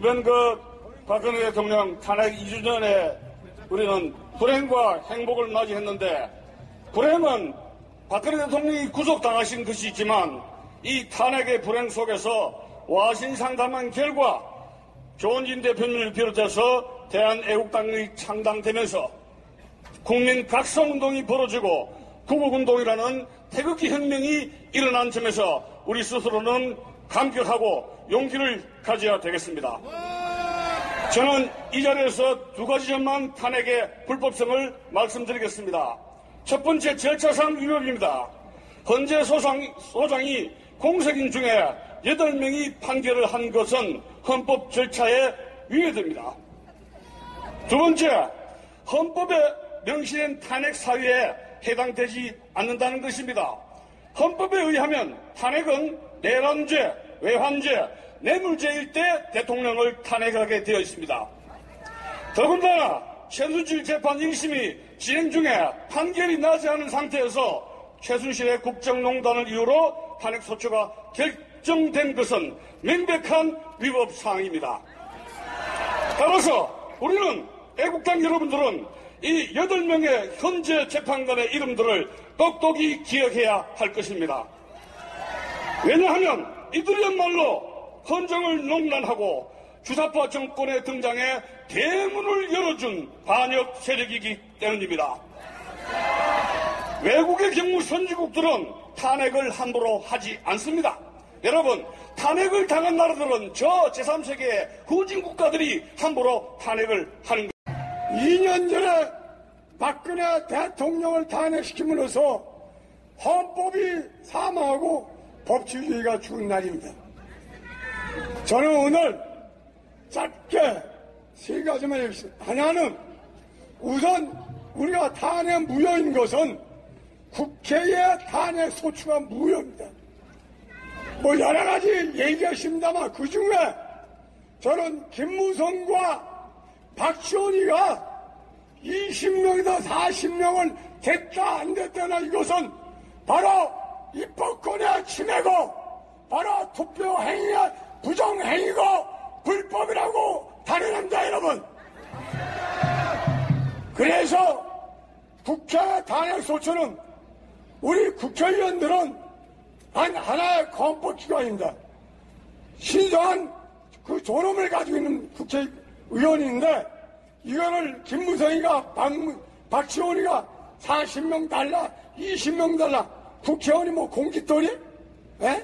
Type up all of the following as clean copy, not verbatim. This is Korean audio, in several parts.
이번 박근혜 대통령 탄핵 2주년에 우리는 불행과 행복을 맞이했는데, 불행은 박근혜 대통령이 구속당하신 것이 있지만 이 탄핵의 불행 속에서 와신상담한 결과 조원진 대표님을 비롯해서 대한애국당이 창당되면서 국민 각성운동이 벌어지고 구국운동이라는 태극기 혁명이 일어난 점에서 우리 스스로는 감격하고 용기를 가져야 되겠습니다. 저는 이 자리에서 두 가지 점만 탄핵의 불법성을 말씀드리겠습니다. 첫 번째, 절차상 위법입니다. 헌재 소장이 공석인 중에 8명이 판결을 한 것은 헌법 절차에 위배됩니다. 두 번째, 헌법에 명시된 탄핵 사유에 해당되지 않는다는 것입니다. 헌법에 의하면 탄핵은 내란죄, 외환죄, 뇌물죄일 때 대통령을 탄핵하게 되어 있습니다. 더군다나 최순실 재판 1심이 진행 중에 판결이 나지 않은 상태에서 최순실의 국정농단을 이유로 탄핵소추가 결정된 것은 명백한 위법사항입니다. 따라서 우리는 애국당 여러분들은 이 8명의 현재 재판관의 이름들을 똑똑히 기억해야 할 것입니다. 왜냐하면 이들이야말로 헌정을 농란하고 주사파 정권의 등장에 대문을 열어준 반역 세력이기 때문입니다. 외국의 경우 선진국들은 탄핵을 함부로 하지 않습니다. 여러분, 탄핵을 당한 나라들은 저 제3세계의 후진국가들이 함부로 탄핵을 하는 것입니다. 2년 전에 박근혜 대통령을 탄핵시킴으로써 헌법이 사망하고 법치주의가 죽은 날입니다. 저는 오늘 짧게 세 가지만 얘기했습니다. 하나는 우선 우리가 탄핵 무효인 것은 국회의 탄핵 소추가 무효입니다. 뭐 여러 가지 얘기하십니다만 그중에 저는 김무성과 박지원이가 20명이다 40명을 됐다 안 됐다나 이것은 바로 입법권의 침해고 바로 투표 행위의 부정행위고 불법이라고 단언합니다, 여러분. 그래서 국회 탄핵소추는 우리 국회의원들은 하나의 헌법기관입니다. 신성한 그 존엄을 가지고 있는 국회의원인데 이거를 김무성이가 박지원이가 40명 달라 20명 달라 국회의원이 뭐 공깃돌이? 에?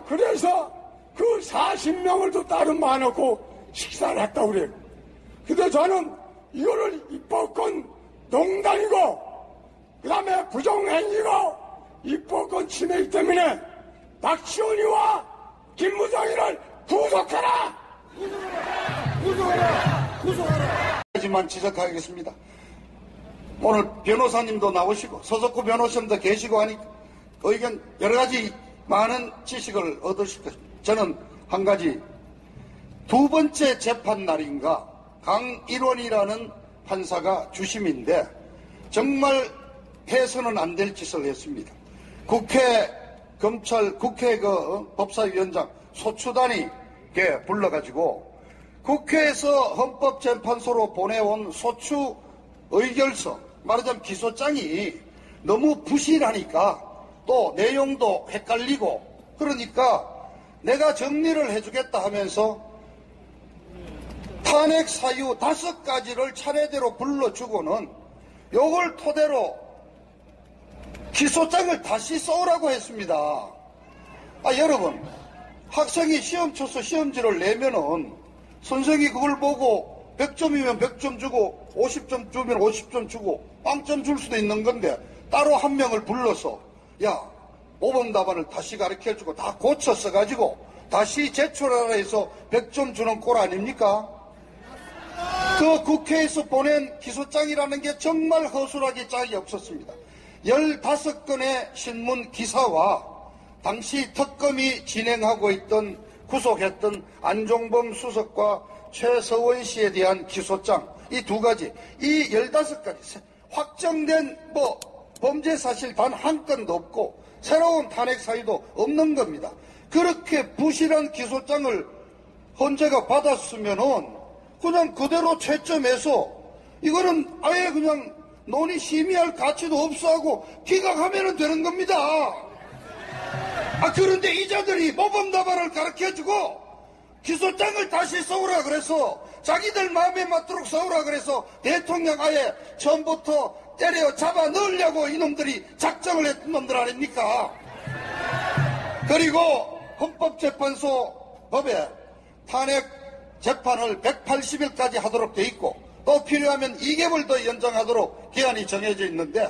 그래서 그 40명을 또 따로 모아놓고 식사를 했다고 그래요. 근데 저는 이거를 입법권 농단이고 그 다음에 부정행위고 입법권 침해이기 때문에 박지원이와 김무성이를 구속하라! 구속하라! 하지만 지적하겠습니다. 오늘 변호사님도 나오시고 서석구 변호사님도 계시고 하니까 의견 여러 가지 많은 지식을 얻으실 것입니다. 저는 한 가지, 두 번째 재판 날인가 강일원이라는 판사가 주심인데 정말 해서는 안 될 짓을 했습니다. 국회 법사위원장 소추단이 불러가지고 국회에서 헌법재판소로 보내온 소추 의결서, 말하자면 기소장이 너무 부실하니까 또 내용도 헷갈리고 그러니까 내가 정리를 해주겠다 하면서 탄핵 사유 5가지를 차례대로 불러주고는 요걸 토대로 기소장을 다시 써오라고 했습니다. 여러분, 학생이 시험 쳐서 시험지를 내면은 선생이 그걸 보고 100점이면 100점 주고 50점 주면 50점 주고 빵점 줄 수도 있는 건데 따로 한 명을 불러서 야, 모범 답안을 다시 가르쳐주고 다 고쳐 써가지고 다시 제출하라 해서 100점 주는 꼴 아닙니까? 그 국회에서 보낸 기소장이라는 게 정말 허술하게 짝이 없었습니다. 15건의 신문 기사와 당시 특검이 진행하고 있던 구속했던 안종범 수석과 최서원 씨에 대한 기소장, 이 두 가지, 이 15가지 확정된 범죄 사실 단 한 건도 없고 새로운 탄핵 사유도 없는 겁니다. 그렇게 부실한 기소장을 헌재가 받았으면은 그냥 그대로 채점해서 이거는 아예 그냥 논의 심의할 가치도 없어하고 기각하면 되는 겁니다. 그런데 이자들이 모범답안을 가르쳐주고 기소장을 다시 써오라 그래서 자기들 마음에 맞도록 써오라 그래서 대통령 아예 처음부터 때려 잡아 넣으려고 이놈들이 작정을 했던 놈들 아닙니까? 그리고 헌법재판소 법에 탄핵 재판을 180일까지 하도록 돼 있고 또 필요하면 2개월 더 연장하도록 기한이 정해져 있는데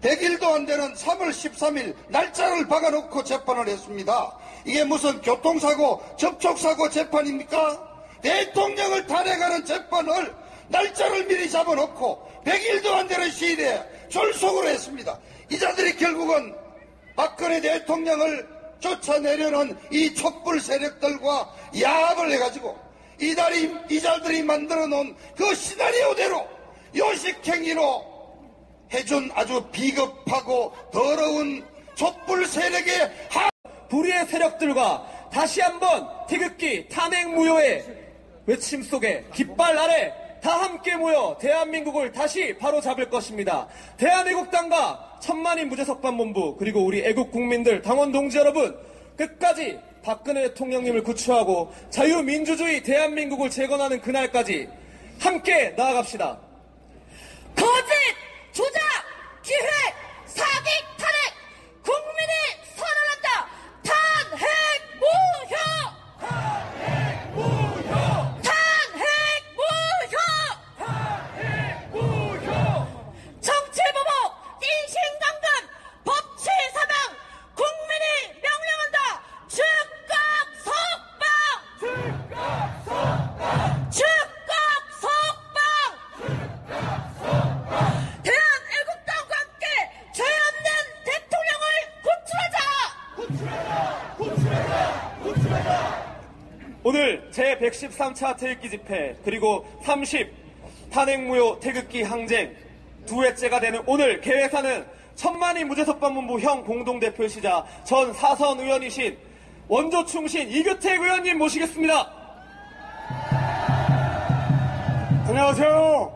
100일도 안 되는 3월 13일 날짜를 박아놓고 재판을 했습니다. 이게 무슨 교통사고, 접촉사고 재판입니까? 대통령을 탄핵하는 재판을 날짜를 미리 잡아놓고 100일도 안 되는 시일에 졸속으로 했습니다. 이자들이 결국은 박근혜 대통령을 쫓아내려는 이 촛불 세력들과 야합을 해가지고 이자들이 만들어 놓은 그 시나리오대로 요식행위로 해준 아주 비겁하고 더러운 촛불 세력의 불의의 세력들과 다시 한번 태극기 탄핵 무효의 외침 속에 깃발 아래 다 함께 모여 대한민국을 다시 바로잡을 것입니다. 대한애국당과 천만인 무죄석방본부 그리고 우리 애국 국민들 당원 동지 여러분 끝까지 박근혜 대통령님을 구출하고 자유민주주의 대한민국을 재건하는 그날까지 함께 나아갑시다. 거짓, 조작, 기획, 사기, 탄핵, 국민이 선언한다. 탄핵 무효! 탄핵 무효! 탄핵 무효! 탄핵 무효! 정치보복, 인신강간, 법치사방, 국민이 명령한다. 즉각 석방! 즉각 석방! 대한애국당과 함께 죄 없는 대통령을 구출하자! 오늘 제113차 태극기 집회 그리고 30 탄핵무효 태극기 항쟁 두 해째가 되는 오늘 개회사는 천만인 무죄석방본부 형 공동대표이시자 전 사선 의원이신 원조 충신 이규택 의원님 모시겠습니다. 안녕하세요.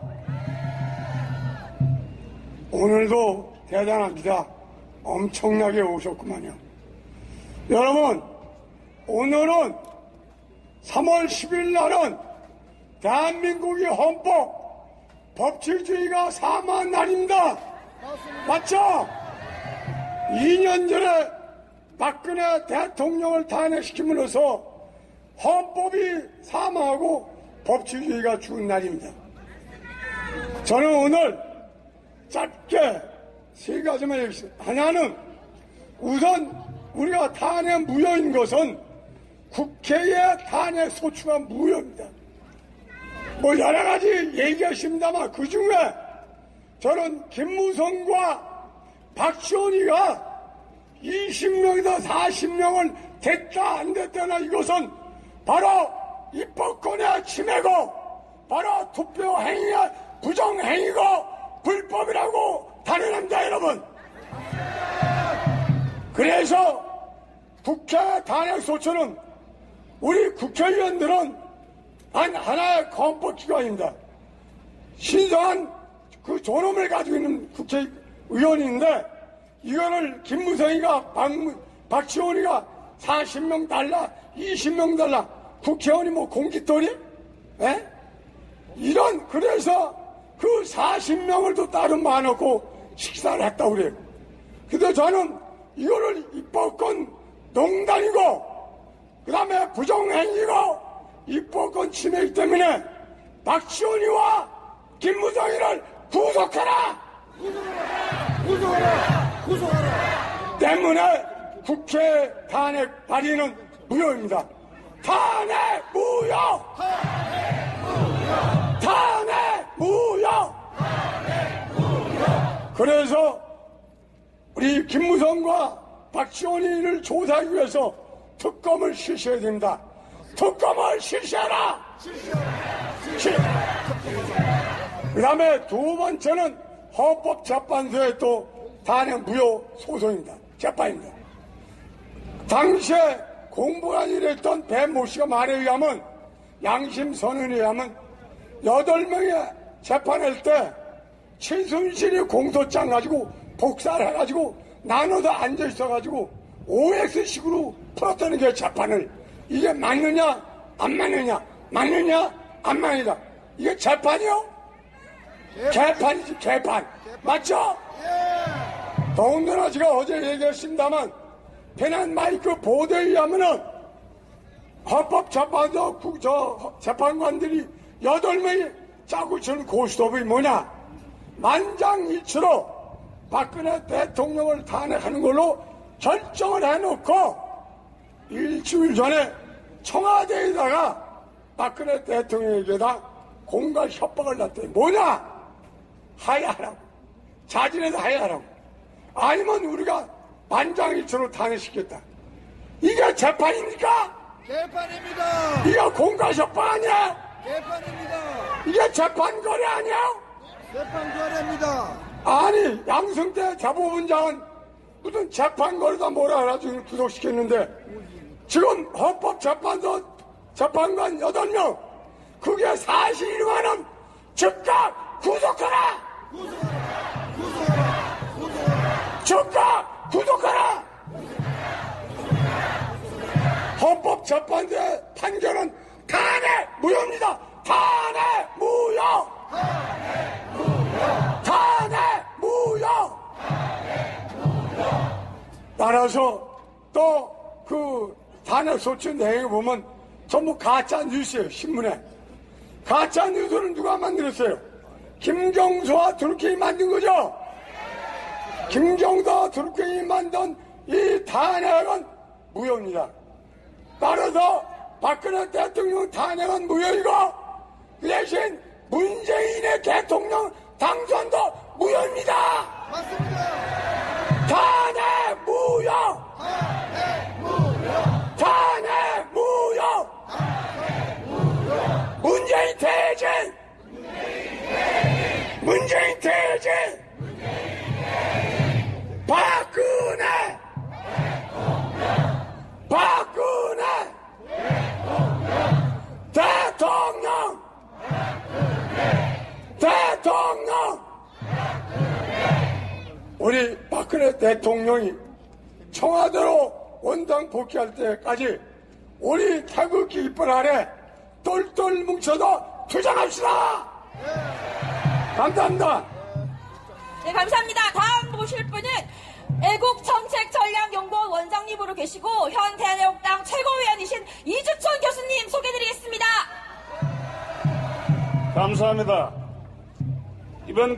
오늘도 대단합니다. 엄청나게 오셨구만요. 여러분, 오늘은 3월 10일 날은 대한민국의 헌법, 법치주의가 사망한 날입니다. 맞죠? 2년 전에 박근혜 대통령을 탄핵시킴으로써 헌법이 사망하고 법치주의가 죽은 날입니다. 저는 오늘 짧게 세 가지만 얘기했습니다. 하나는 우선 우리가 탄핵 무효인 것은 국회의 탄핵 소추가 무효입니다. 뭐 여러 가지 얘기하십니다만 그 중에 저는 김무성과 박지원이가 20명이다 40명을 됐다 안 됐다나 이것은 바로 입법권의 침해고 바로 투표 행위의 부정행위고 불법이라고 단언합니다. 여러분. 그래서 국회 탄핵 소추는 우리 국회의원들은 하나의 헌법기관입니다. 신성한 그 존엄을 가지고 있는 국회의원인데 이거를 김무성이가 박지원이가 40명 달라 20명 달라 국회의원이 뭐 공깃돌이? 에? 그래서 그 40명을 또 따로 많았고 식사를 했다고 그래요. 근데 저는 이거를 입법권 농단이고 그 다음에 부정행위고 입법권 침해이기 때문에 박지원이와 김무성이를 구속하라! 구속하라! 때문에 국회 탄핵 발의는 무효입니다. 탄핵 무효! 탄핵 무효! 그래서 우리 김무성과 박지원이를 조사하기 위해서 특검을 실시해야 됩니다. 특검을 실시하라! 그 다음에 두 번째는 헌법재판소에 또 탄핵 무효 소송입니다. 재판입니다. 당시에 공부한 일했던 배모 씨가 말에 의하면, 양심 선언에 의하면 8명의 재판할 때 최순실이 공소장 가지고 복사를 해가지고 나눠서 앉아있어가지고 OX식으로 풀었다는 게 재판을. 이게 맞느냐 안 맞느냐, 맞느냐 안 맞느냐, 이게 재판이요? 개판이지, 개판. 맞죠? 더군다나 제가 어제 얘기했습니다만, 편한 마이크 보도에 의하면은 헌법재판소 재판관들이 8명이 짜고 치는 고스톱이 뭐냐? 만장일치로 박근혜 대통령을 탄핵하는 걸로 결정을 해놓고 일주일 전에 청와대에다가 박근혜 대통령에게다 공갈 협박을 놨더니 뭐냐? 하야하라고. 자진해서 하야하라고. 아니면 우리가 만장일치로 탄핵시켰다. 이게 재판입니까? 개판입니다. 이게 공갈 협박 아니야? 개판입니다. 이게 재판거래 아니야? 재판거래입니다. 아니, 양승태 대법원장은 무슨 재판거래다 뭐라 해가지고 구속시켰는데, 지금 헌법재판소 재판관 8명, 그게 사실이면은 즉각 구속하라! 즉각 구속하라! 헌법재판소의 판결은 탄핵 무효입니다! 탄핵 무효! 탄핵 무효! 따라서 또 그 탄핵 소추 내용을 보면 전부 가짜 뉴스예요. 신문에. 가짜 뉴스는 누가 만들었어요? 김경수와 드루킹이 만든 거죠. 김경수와 드루킹이 만든 이 탄핵은 무효입니다. 따라서 박근혜 대통령 탄핵은 무효이고, 그 대신 문재인의 대통령 당선도 무효입니다. 맞습니다. 탄핵 무효! 탄핵 무효! 문재인 퇴진! 문재인 퇴진! 박근혜! 박근혜! 대통령! 대통령! 우리 박근혜 대통령이 청와대로 원당 복귀할 때까지 우리 태극기 이빨 아래 똘똘 뭉쳐서 투쟁합시다. 감사합니다. 네, 감사합니다. 다음 모실 분은 애국정책전략연구원 원장님으로 계시고 현 대한애국당 최고위원이신 이주천 교수님 소개드리겠습니다. 감사합니다. 이번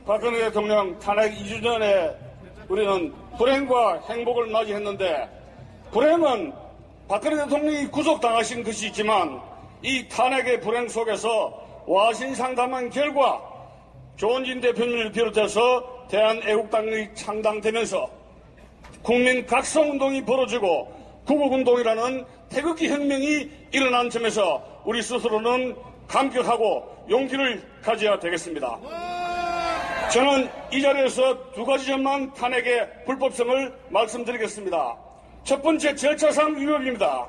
박근혜 대통령 탄핵 2주 전에 우리는 불행과 행복을 맞이했는데, 불행은 박근혜 대통령이 구속당하신 것이 있지만 이 탄핵의 불행 속에서 와신상담한 결과 조원진 대표님을 비롯해서 대한애국당이 창당되면서 국민 각성운동이 벌어지고 구국운동이라는 태극기 혁명이 일어난 점에서 우리 스스로는 감격하고 용기를 가져야 되겠습니다. 저는 이 자리에서 2가지 점만 탄핵의 불법성을 말씀드리겠습니다. 첫 번째, 절차상 위법입니다.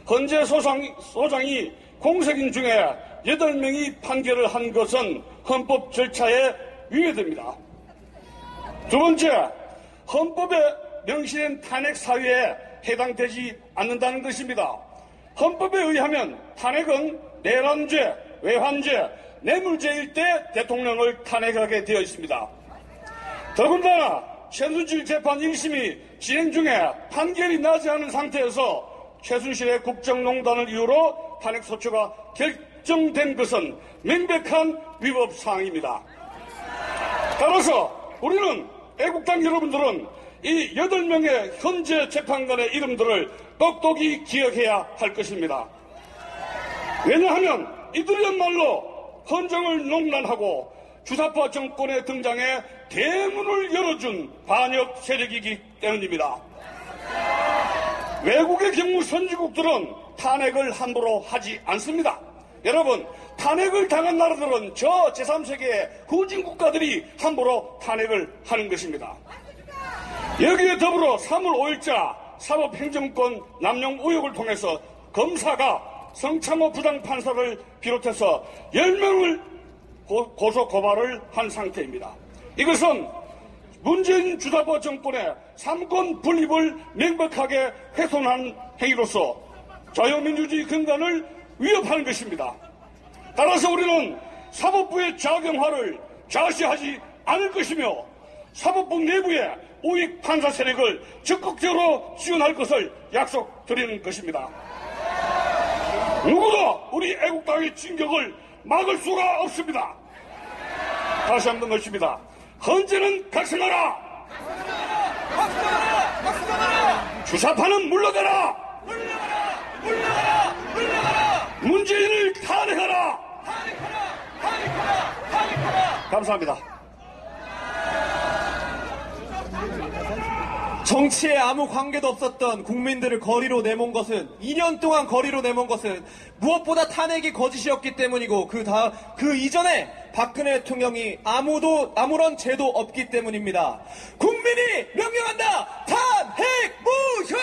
헌재 소장이 공석인 중에 8명이 판결을 한 것은 헌법 절차에 위배됩니다. 두 번째, 헌법에 명시된 탄핵 사유에 해당되지 않는다는 것입니다. 헌법에 의하면 탄핵은 내란죄, 외환죄, 뇌물죄일 때 대통령을 탄핵하게 되어 있습니다. 더군다나 최순실 재판 1심이 진행 중에 판결이 나지 않은 상태에서 최순실의 국정농단을 이유로 탄핵소추가 결정된 것은 명백한 위법 사항입니다. 따라서 우리는 애국당 여러분들은 이 8명의 현재 재판관의 이름들을 똑똑히 기억해야 할 것입니다. 왜냐하면 이들이야말로 헌정을 농란하고 주사파 정권의 등장에 대문을 열어준 반역 세력이기 때문입니다. 외국의 경우 선진국들은 탄핵을 함부로 하지 않습니다. 여러분, 탄핵을 당한 나라들은 저 제3세계의 후진국가들이 함부로 탄핵을 하는 것입니다. 여기에 더불어 3월 5일자 사법행정권 남용 의혹을 통해서 검사가 성창호 부장판사를 비롯해서 10명을 고소 고발을 한 상태입니다. 이것은 문재인 주사파 정권의 삼권 분립을 명백하게 훼손한 행위로서 자유민주주의 근간을 위협하는 것입니다. 따라서 우리는 사법부의 자경화를 좌시하지 않을 것이며 사법부 내부의 우익 판사 세력을 적극적으로 지원할 것을 약속드리는 것입니다. 누구도 우리 애국당의 진격을 막을 수가 없습니다. 다시 한번 것입니다. 헌재는 각성하라! 주사파는 물러가라! 문재인을 탄핵하라! 감사합니다. 정치에 아무 관계도 없었던 국민들을 거리로 내몬 것은 2년 동안 거리로 내몬 것은 무엇보다 탄핵이 거짓이었기 때문이고 그 이전에 박근혜 대통령이 아무런 죄도 없기 때문입니다. 국민이 명령한다. 탄핵 무효.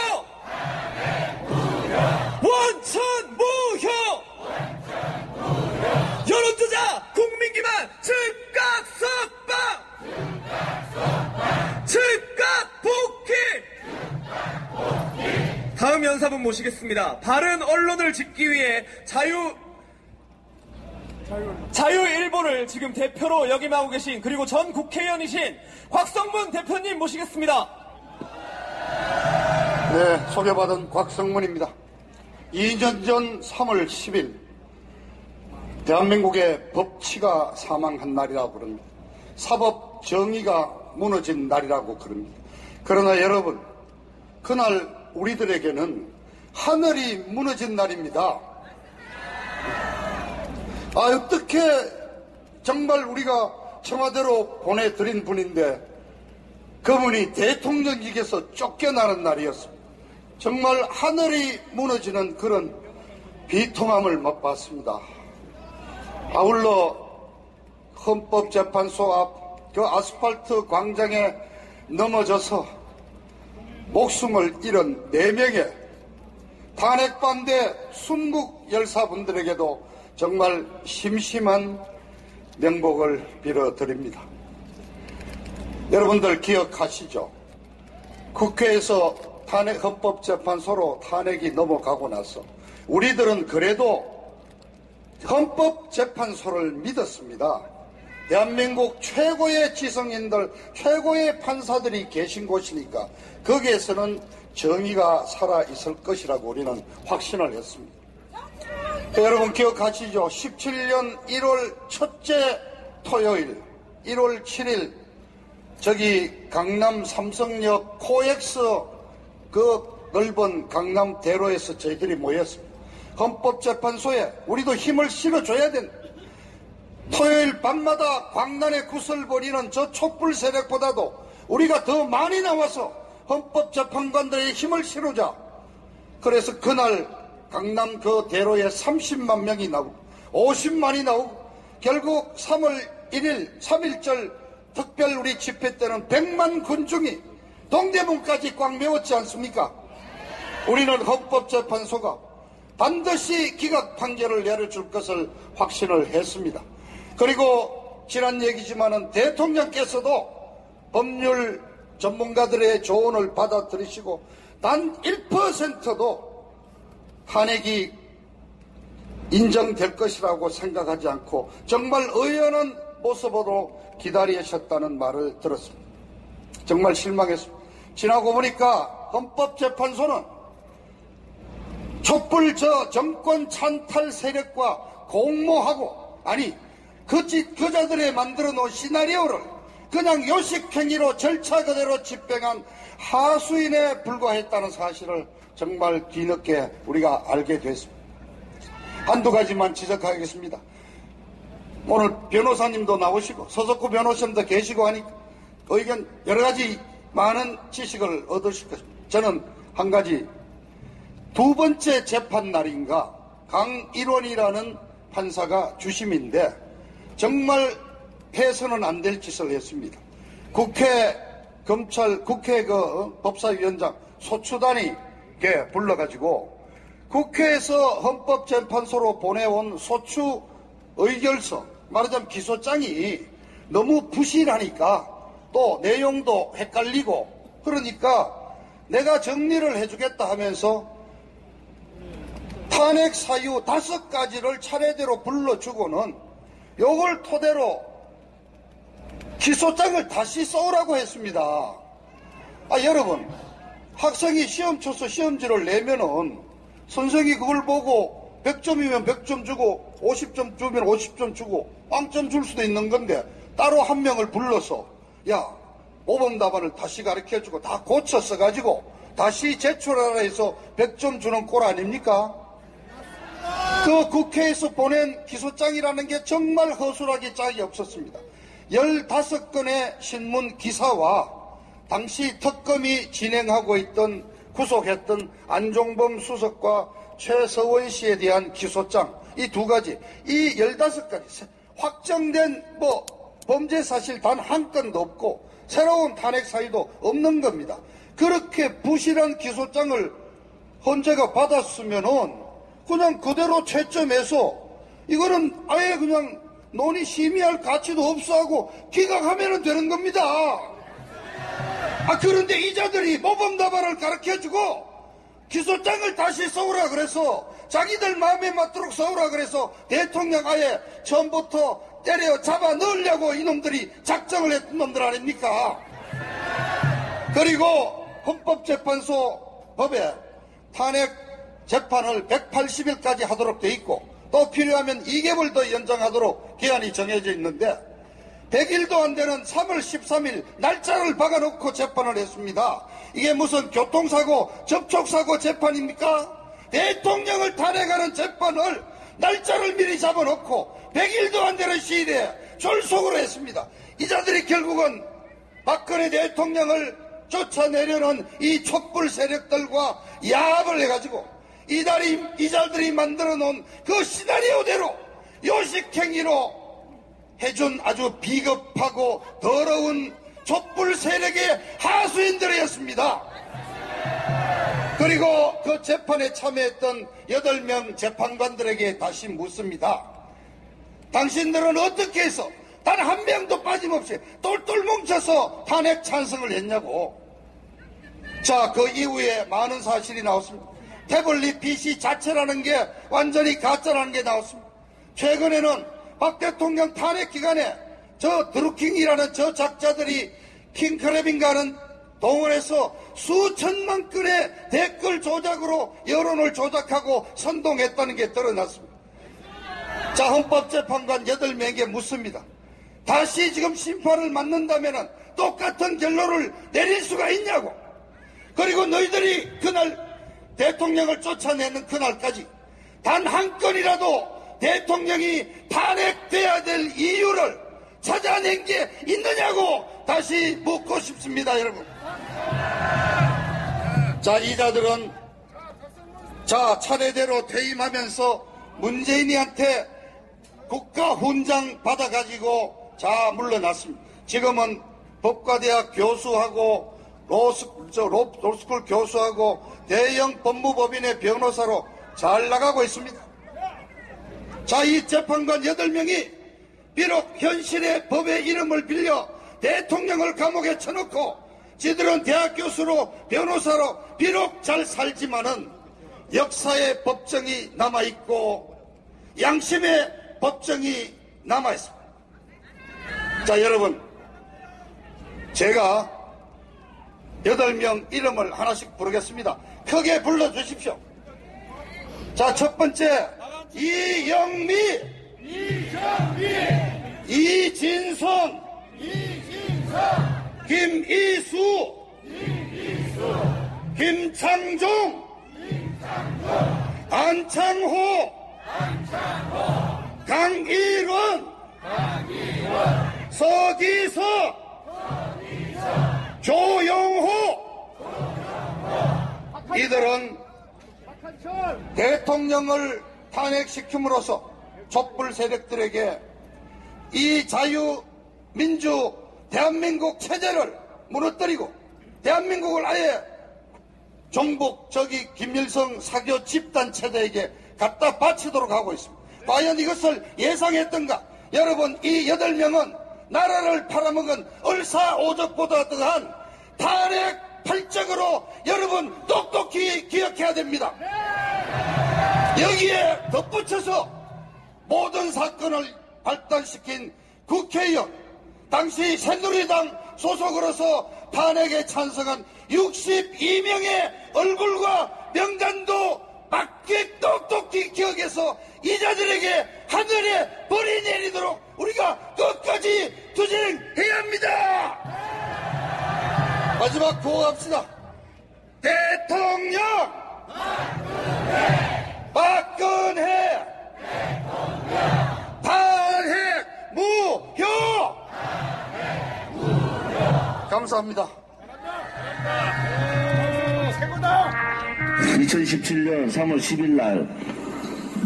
원천 무효. 여론조작 국민기만 즉각 석방. 즉각 복귀! 다음 연사분 모시겠습니다. 바른 언론을 짓기 위해 자유일보를 지금 대표로 역임하고 계신 그리고 전 국회의원이신 곽성문 대표님 모시겠습니다. 네, 소개받은 곽성문입니다. 2년 전 3월 10일 대한민국의 법치가 사망한 날이라고 그럽니다. 사법 정의가 무너진 날이라고 그럽니다. 그러나 여러분, 그날 우리들에게는 하늘이 무너진 날입니다. 어떻게 정말 우리가 청와대로 보내드린 분인데 그분이 대통령직에서 쫓겨나는 날이었습니다. 정말 하늘이 무너지는 그런 비통함을 맛봤습니다. 아울러 헌법재판소 앞 그 아스팔트 광장에 넘어져서 목숨을 잃은 4명의 탄핵 반대 순국 열사분들에게도 정말 심심한 명복을 빌어드립니다. 여러분들 기억하시죠? 국회에서 헌법재판소로 탄핵이 넘어가고 나서 우리들은 그래도 헌법재판소를 믿었습니다. 대한민국 최고의 지성인들, 최고의 판사들이 계신 곳이니까 거기에서는 정의가 살아있을 것이라고 우리는 확신을 했습니다. 여러분 기억하시죠? 17년 1월 첫째 토요일 1월 7일 저기 강남 삼성역 코엑스 그 넓은 강남 대로에서 저희들이 모였습니다. 헌법재판소에 우리도 힘을 실어줘야 된다. 토요일 밤마다 광란의 굿을 벌이는 저 촛불 세력보다도 우리가 더 많이 나와서 헌법재판관들의 힘을 실어자. 그래서 그날 강남 그 대로에 30만 명이 나오고 50만이 나오고 결국 3월 1일 3.1절 특별 우리 집회 때는 100만 군중이 동대문까지 꽉 메웠지 않습니까? 우리는 헌법재판소가 반드시 기각 판결을 내려줄 것을 확신을 했습니다. 그리고 지난 얘기지만은 대통령께서도 법률 전문가들의 조언을 받아들이시고 단 1%도 탄핵이 인정될 것이라고 생각하지 않고 정말 의연한 모습으로 기다리셨다는 말을 들었습니다. 정말 실망했습니다. 지나고 보니까 헌법재판소는 촛불 저 정권 찬탈 세력과 공모하고 그자들이 만들어 놓은 시나리오를 그냥 요식행위로 절차 그대로 집행한 하수인에 불과했다는 사실을 정말 뒤늦게 우리가 알게 됐습니다. 한두 가지만 지적하겠습니다. 오늘 변호사님도 나오시고 서석구 변호사님도 계시고 하니까 의견 여러 가지 많은 지식을 얻으실 것입니다. 저는 한 가지 두 번째 재판 날인가 강일원이라는 판사가 주심인데 정말 해서는 안 될 짓을 했습니다. 국회 법사위원장 소추단이 불러가지고 국회에서 헌법재판소로 보내온 소추 의결서, 말하자면 기소장이 너무 부실하니까 또 내용도 헷갈리고 그러니까 내가 정리를 해주겠다 하면서 탄핵 사유 5가지를 차례대로 불러주고는 요걸 토대로 기소장을 다시 써오라고 했습니다. 여러분, 학생이 시험 쳐서 시험지를 내면은 선생이 그걸 보고 100점이면 100점 주고 50점 주면 50점 주고 빵점 줄 수도 있는 건데 따로 한 명을 불러서 야, 모범 답안을 다시 가르쳐주고 다 고쳐 써가지고 다시 제출하라 해서 100점 주는 꼴 아닙니까? 그 국회에서 보낸 기소장이라는 게 정말 허술하게 짝이 없었습니다. 15건의 신문 기사와 당시 특검이 진행하고 있던 구속했던 안종범 수석과 최서원 씨에 대한 기소장, 이 2가지, 이 15가지 확정된 범죄 사실 단 한 건도 없고 새로운 탄핵 사유도 없는 겁니다. 그렇게 부실한 기소장을 헌재가 받았으면은 그냥 그대로 채점해서 이거는 아예 그냥 논의 심의할 가치도 없어 하고 기각하면 되는 겁니다. 그런데 이자들이 모범 답안을 가르쳐주고 기소장을 다시 써오라 그래서 자기들 마음에 맞도록 써오라 그래서 대통령 아예 처음부터 때려 잡아 넣으려고 이놈들이 작정을 했던 놈들 아닙니까? 그리고 헌법재판소 법에 탄핵 재판을 180일까지 하도록 돼 있고 또 필요하면 2개월 더 연장하도록 기한이 정해져 있는데 100일도 안 되는 3월 13일 날짜를 박아놓고 재판을 했습니다. 이게 무슨 교통사고, 접촉사고 재판입니까? 대통령을 탄핵하는 재판을 날짜를 미리 잡아놓고 100일도 안 되는 시일에 졸속으로 했습니다. 이자들이 결국은 박근혜 대통령을 쫓아내려는 이 촛불 세력들과 야합을 해가지고 이자들이 만들어 놓은 그 시나리오대로 요식행위로 해준 아주 비겁하고 더러운 촛불 세력의 하수인들이었습니다. 그리고 그 재판에 참여했던 8명 재판관들에게 다시 묻습니다. 당신들은 어떻게 해서 단 한 명도 빠짐없이 똘똘 뭉쳐서 탄핵 찬성을 했냐고. 자, 그 이후에 많은 사실이 나왔습니다. 태블릿 PC 자체라는 게 완전히 가짜라는 게 나왔습니다. 최근에는 박 대통령 탄핵 기간에 저 드루킹이라는 저 작자들이 킹크랩인가 하는 동원해서 수천만 건의 댓글 조작으로 여론을 조작하고 선동했다는 게 드러났습니다. 자, 헌법재판관 8명에게 묻습니다. 다시 지금 심판을 받는다면 똑같은 결론을 내릴 수가 있냐고. 그리고 너희들이 그날 대통령을 쫓아내는 그날까지 단 한 건이라도 대통령이 탄핵돼야 될 이유를 찾아낸 게 있느냐고 다시 묻고 싶습니다, 여러분. 자, 이자들은 차례대로 퇴임하면서 문재인이한테 국가 훈장 받아가지고 물러났습니다. 지금은 법과대학 교수하고 로스쿨 교수하고 대형 법무법인의 변호사로 잘 나가고 있습니다. 자, 이 재판관 8명이 비록 현실의 법의 이름을 빌려 대통령을 감옥에 쳐놓고 지들은 대학 교수로 변호사로 비록 잘 살지만은 역사의 법정이 남아있고 양심의 법정이 남아있습니다. 자, 여러분, 제가 8명 이름을 하나씩 부르겠습니다. 크게 불러주십시오. 자, 첫 번째, 이영미, 이진성, 김이수, 김창종, 안창호, 강일원, 서기석, 조영호. 이들은 대통령을 탄핵시킴으로써 촛불 세력들에게 이 자유민주 대한민국 체제를 무너뜨리고 대한민국을 아예 종북 저기 김일성 사교 집단 체제에게 갖다 바치도록 하고 있습니다. 과연 이것을 예상했던가? 여러분, 이 8명은 나라를 팔아먹은 을사오적보다 더한 탄핵 발적으로 여러분 똑똑히 기억해야 됩니다. 여기에 덧붙여서 모든 사건을 발단시킨 국회의원, 당시 새누리당 소속으로서 탄핵에 찬성한 62명의 얼굴과 명단도 맞게 똑똑히 기억해서 이 자들에게 하늘에 벌이 내리도록 우리가 끝까지 투쟁해야 합니다. 마지막 구호합시다. 대통령 박근혜 탄핵 무효. 감사합니다. 2017년 3월 10일 날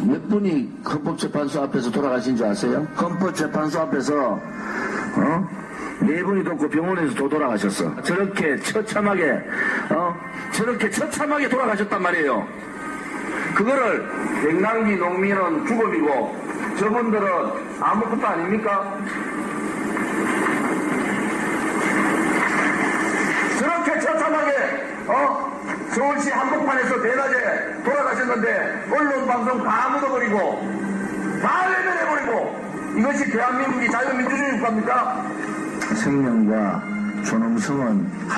몇 분이 헌법재판소 앞에서 돌아가신 줄 아세요? 헌법재판소 앞에서 4분이 넘고 병원에서 또 돌아가셨어. 저렇게 처참하게 돌아가셨단 말이에요. 그거를 백남기 농민은 죽음이고 저분들은 아무것도 아닙니까? 저렇게 처참하게 서울시 한복판에서 대낮에 돌아가셨는데 언론 방송 다 묻어버리고 다 외면해버리고 이것이 대한민국이 자유민주주의 국가입니까? 생명과 존엄성은